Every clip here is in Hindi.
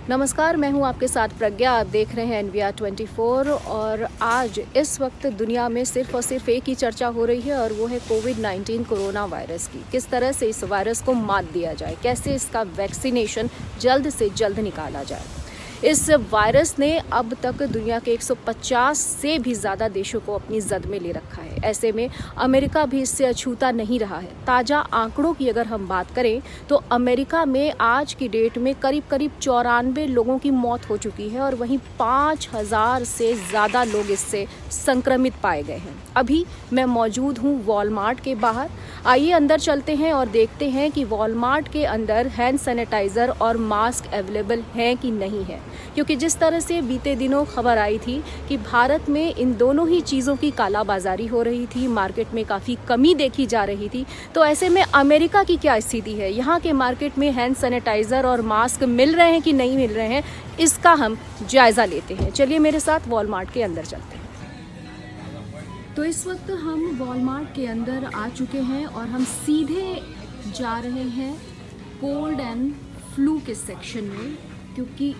नमस्कार, मैं हूं आपके साथ प्रज्ञा। आप देख रहे हैं NVR 24 और आज इस वक्त दुनिया में सिर्फ और सिर्फ एक ही चर्चा हो रही है और वो है कोविड-19 कोरोना वायरस की। किस तरह से इस वायरस को मात दिया जाए, कैसे इसका वैक्सीनेशन जल्द से जल्द निकाला जाए। इस वायरस ने अब तक दुनिया के 150 से भी ज़्यादा देशों को अपनी जद में ले रखा है। ऐसे में अमेरिका भी इससे अछूता नहीं रहा है। ताज़ा आंकड़ों की अगर हम बात करें तो अमेरिका में आज की डेट में करीब 94 लोगों की मौत हो चुकी है और वहीं 5000 से ज़्यादा लोग इससे संक्रमित पाए गए हैं। अभी मैं मौजूद हूँ वॉलमार्ट के बाहर। आइए अंदर चलते हैं और देखते हैं कि वॉलमार्ट के अंदर हैंड सैनिटाइज़र और मास्क अवेलेबल हैं कि नहीं है, क्योंकि जिस तरह से बीते दिनों खबर आई थी कि भारत में इन दोनों ही चीज़ों की कालाबाजारी हो रही थी, मार्केट में काफ़ी कमी देखी जा रही थी। तो ऐसे में अमेरिका की क्या स्थिति है, यहाँ के मार्केट में हैंड सैनिटाइज़र और मास्क मिल रहे हैं कि नहीं मिल रहे हैं, इसका हम जायज़ा लेते हैं। चलिए मेरे साथ वॉलमार्ट के अंदर चलते हैं। तो इस वक्त हम वॉलमार्ट के अंदर आ चुके हैं और हम सीधे जा रहे हैं कोल्ड एंड फ्लू के सेक्शन में, क्योंकि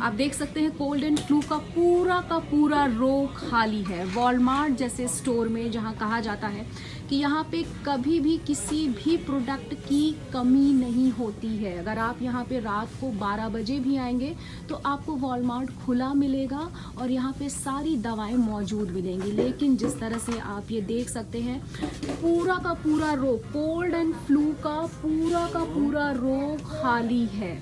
आप देख सकते हैं कोल्ड एंड फ्लू का पूरा रो खाली है। वॉलमार्ट जैसे स्टोर में जहां कहा जाता है कि यहाँ पे कभी भी किसी भी प्रोडक्ट की कमी नहीं होती है। अगर आप यहाँ पे रात को 12 बजे भी आएंगे तो आपको वॉलमार्ट खुला मिलेगा और यहाँ पे सारी दवाएं मौजूद मिलेंगी। लेकिन जिस तरह से आप ये देख सकते हैं पूरा का पूरा रो कोल्ड एंड फ्लू का पूरा रो खाली है।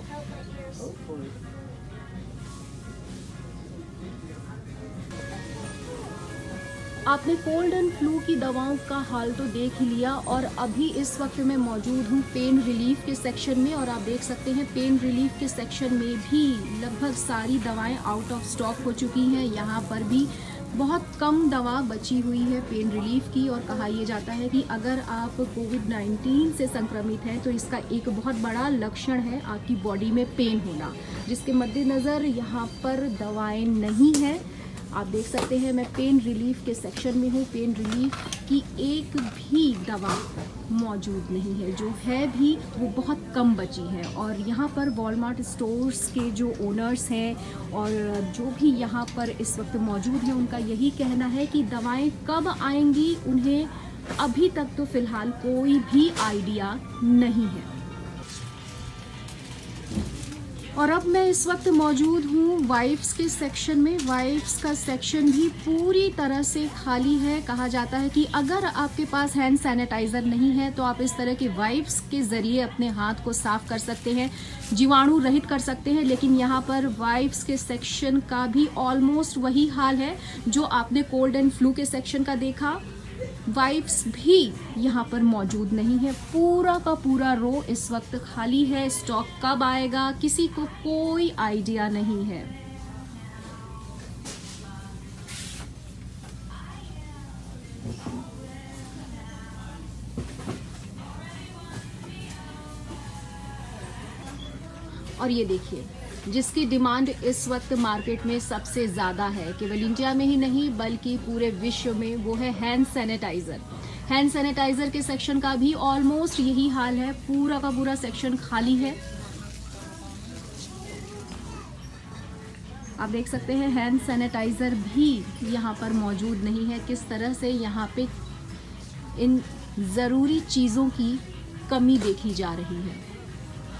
आपने कोल्ड एंड फ्लू की दवाओं का हाल तो देख ही लिया और अभी इस वक्त मैं मौजूद हूँ पेन रिलीफ के सेक्शन में और आप देख सकते हैं पेन रिलीफ के सेक्शन में भी लगभग सारी दवाएं आउट ऑफ स्टॉक हो चुकी हैं। यहाँ पर भी बहुत कम दवा बची हुई है पेन रिलीफ की और कहा यह जाता है कि अगर आप कोविड-19 से संक्रमित हैं तो इसका एक बहुत बड़ा लक्षण है आपकी बॉडी में पेन होना, जिसके मद्देनज़र यहाँ पर दवाएं नहीं हैं। आप देख सकते हैं मैं पेन रिलीफ के सेक्शन में हूँ। पेन रिलीफ की एक भी दवा मौजूद नहीं है, जो है भी वो बहुत कम बची है। और यहाँ पर वॉलमार्ट स्टोर्स के जो ओनर्स हैं और जो भी यहाँ पर इस वक्त मौजूद हैं उनका यही कहना है कि दवाएं कब आएंगी उन्हें अभी तक तो फ़िलहाल कोई भी आइडिया नहीं है। और अब मैं इस वक्त मौजूद हूँ वाइप्स के सेक्शन में। वाइप्स का सेक्शन भी पूरी तरह से खाली है। कहा जाता है कि अगर आपके पास हैंड सैनिटाइज़र नहीं है तो आप इस तरह के वाइप्स के ज़रिए अपने हाथ को साफ़ कर सकते हैं, जीवाणु रहित कर सकते हैं। लेकिन यहाँ पर वाइप्स के सेक्शन का भी ऑलमोस्ट वही हाल है जो आपने कोल्ड एंड फ्लू के सेक्शन का देखा। वाइप्स भी यहाँ पर मौजूद नहीं है। पूरा का पूरा रो इस वक्त खाली है। स्टॉक कब आएगा किसी को कोई आइडिया नहीं है। और ये देखिए जिसकी डिमांड इस वक्त मार्केट में सबसे ज़्यादा है, केवल इंडिया में ही नहीं बल्कि पूरे विश्व में, वो है हैंड सैनिटाइज़र। हैंड सैनिटाइज़र के सेक्शन का भी ऑलमोस्ट यही हाल है। पूरा का पूरा सेक्शन खाली है। आप देख सकते हैं हैंड सैनिटाइज़र भी यहाँ पर मौजूद नहीं है। किस तरह से यहाँ पे इन ज़रूरी चीज़ों की कमी देखी जा रही है।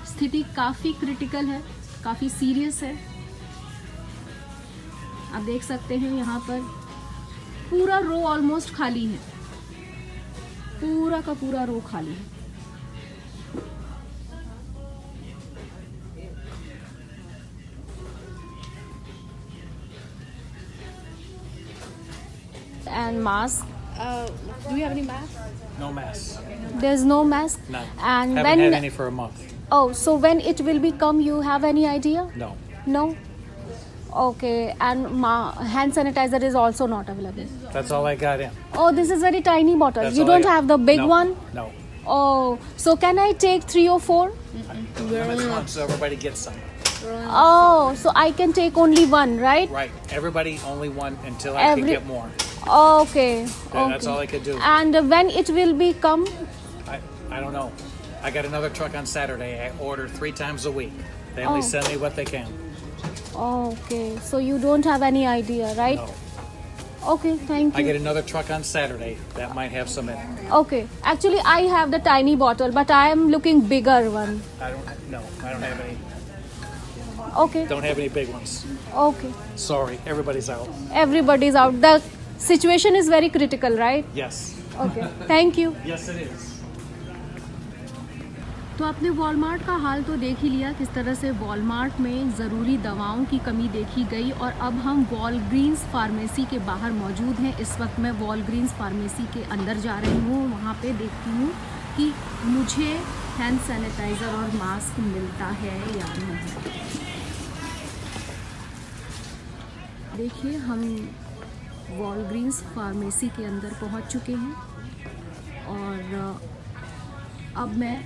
स्थिति काफ़ी क्रिटिकल है, काफ़ी सीरियस है। आप देख सकते हैं यहाँ पर पूरा रो ऑलमोस्ट खाली है। पूरा का पूरा रो खाली है। And mask. Do you have any mask? No mask. There's no mask. None. And Haven't had any for a month. Oh, so when it will be come, you have any idea? No. No? Okay, and hand sanitizer is also not available. That's all I got in. Oh, this is very tiny bottle. That's You all I don't got. have the big No. one? No. Oh, so can I take 3 or 4? Limits one, so everybody gets some. Oh, so I can take only one, right? Right. Everybody only one until I can get more. Okay. That's all I could do. And when it will be come? I don't know. I got another truck on Saturday. I order 3 times a week. They only send me what they can. Okay, so you don't have any idea, right? No. Okay, thank I you. get another truck on Saturday that might have some in it. Okay, actually I have the tiny bottle, but I am looking bigger one. I don't have any. Okay, Don't have any big ones. okay. Sorry, everybody's out. Everybody's out. The situation is very critical, right? Yes. Okay, thank you. Yes, it is. तो आपने वॉलमार्ट का हाल तो देख ही लिया, किस तरह से वॉलमार्ट में ज़रूरी दवाओं की कमी देखी गई। और अब हम वॉलग्रीन्स फार्मेसी के बाहर मौजूद हैं। इस वक्त मैं वॉलग्रीन्स फार्मेसी के अंदर जा रही हूँ, वहाँ पे देखती हूँ कि मुझे हैंड सैनिटाइज़र और मास्क मिलता है या नहीं। देखिए, हम वॉलग्रीन्स फार्मेसी के अंदर पहुँच चुके हैं और अब मैं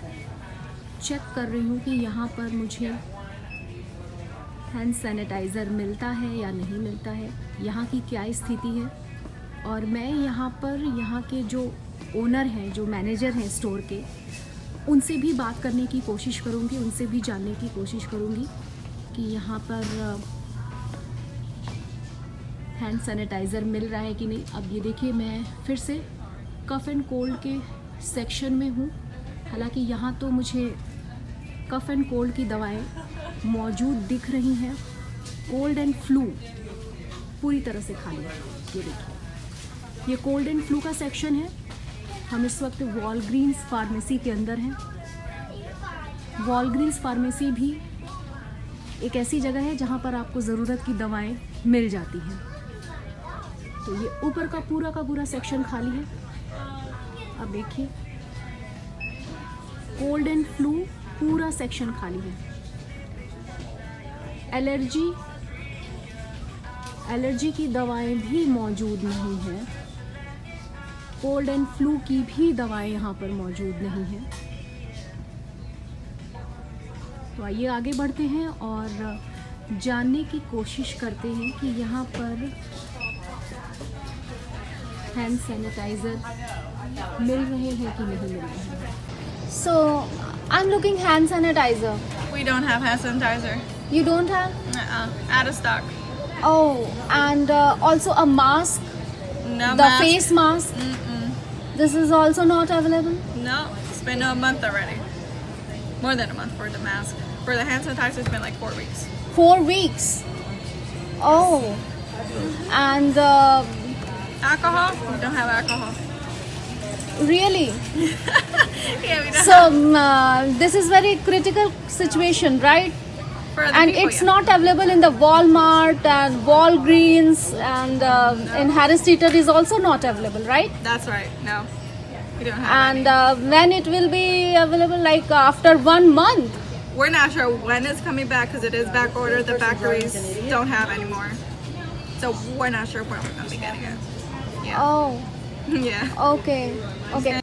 चेक कर रही हूँ कि यहाँ पर मुझे हैंड सैनिटाइज़र मिलता है या नहीं मिलता है, यहाँ की क्या स्थिति है। और मैं यहाँ पर यहाँ के जो ओनर हैं, जो मैनेजर हैं स्टोर के, उनसे भी बात करने की कोशिश करूँगी, उनसे भी जानने की कोशिश करूँगी कि यहाँ पर हैंड सैनिटाइज़र मिल रहा है कि नहीं। अब ये देखिए, मैं फिर से कफ़ एंड कोल्ड के सेक्शन में हूँ। हालांकि यहाँ तो मुझे कफ़ एंड कोल्ड की दवाएं मौजूद दिख रही हैं। कोल्ड एंड फ्लू पूरी तरह से खाली है। ये देखिए, ये कोल्ड एंड फ्लू का सेक्शन है। हम इस वक्त वॉलग्रीन्स फार्मेसी के अंदर हैं। वॉलग्रीन्स फार्मेसी भी एक ऐसी जगह है जहाँ पर आपको ज़रूरत की दवाएं मिल जाती हैं। तो ये ऊपर का पूरा सेक्शन खाली है। अब देखिए, कोल्ड एंड फ्लू पूरा सेक्शन खाली है। एलर्जी की दवाएं भी मौजूद नहीं हैं। कोल्ड एंड फ्लू की भी दवाएं यहाँ पर मौजूद नहीं हैं। तो आइए आगे बढ़ते हैं और जानने की कोशिश करते हैं कि यहाँ पर हैंड सैनिटाइज़र मिल रहे हैं कि नहीं मिल रहे हैं। So, I'm looking hand sanitizer. We don't have hand sanitizer. You don't have? Out of stock. Oh, and also a mask, No the mask. face mask. Mm-mm. This is also not available. No, it's been a month already. More than a month for the mask. For the hand sanitizer, it's been like 4 weeks. 4 weeks. Oh, and Alcohol? We don't have alcohol. really? Yeah, we don't So have. this is very critical situation, right? For other And people, it's yeah. not available in the Walmart and Walgreens, and in Harris Teeter is also not available, right? That's right. No, we don't have. And any. when it will be available, like after 1 month. We're not sure when it's coming back because it is back ordered. The factories don't have anymore, so we're not sure when we're gonna be getting it. Yeah. Oh, Yeah. okay, okay.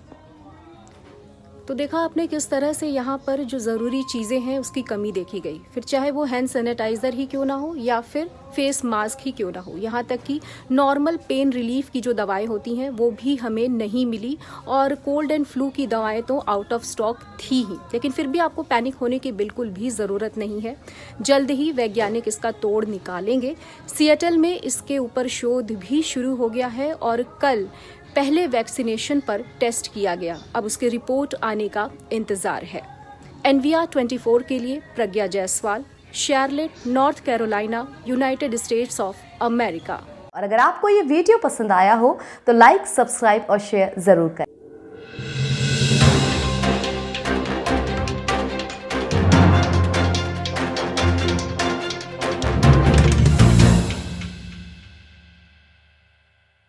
तो देखा आपने किस तरह से यहाँ पर जो ज़रूरी चीज़ें हैं उसकी कमी देखी गई। फिर चाहे वो हैंड सैनिटाइज़र ही क्यों ना हो या फिर फेस मास्क ही क्यों ना हो, यहाँ तक कि नॉर्मल पेन रिलीफ की जो दवाएं होती हैं वो भी हमें नहीं मिली। और कोल्ड एंड फ्लू की दवाएं तो आउट ऑफ स्टॉक थी ही। लेकिन फिर भी आपको पैनिक होने की बिल्कुल भी ज़रूरत नहीं है। जल्द ही वैज्ञानिक इसका तोड़ निकालेंगे। सिएटल में इसके ऊपर शोध भी शुरू हो गया है और कल पहले वैक्सीनेशन पर टेस्ट किया गया। अब उसकी रिपोर्ट आने का इंतजार है। एनवीआर 24 के लिए Pragya Jaiswal, Charlotte, North Carolina, United States of America. और अगर आपको ये वीडियो पसंद आया हो तो लाइक, सब्सक्राइब और शेयर जरूर करें।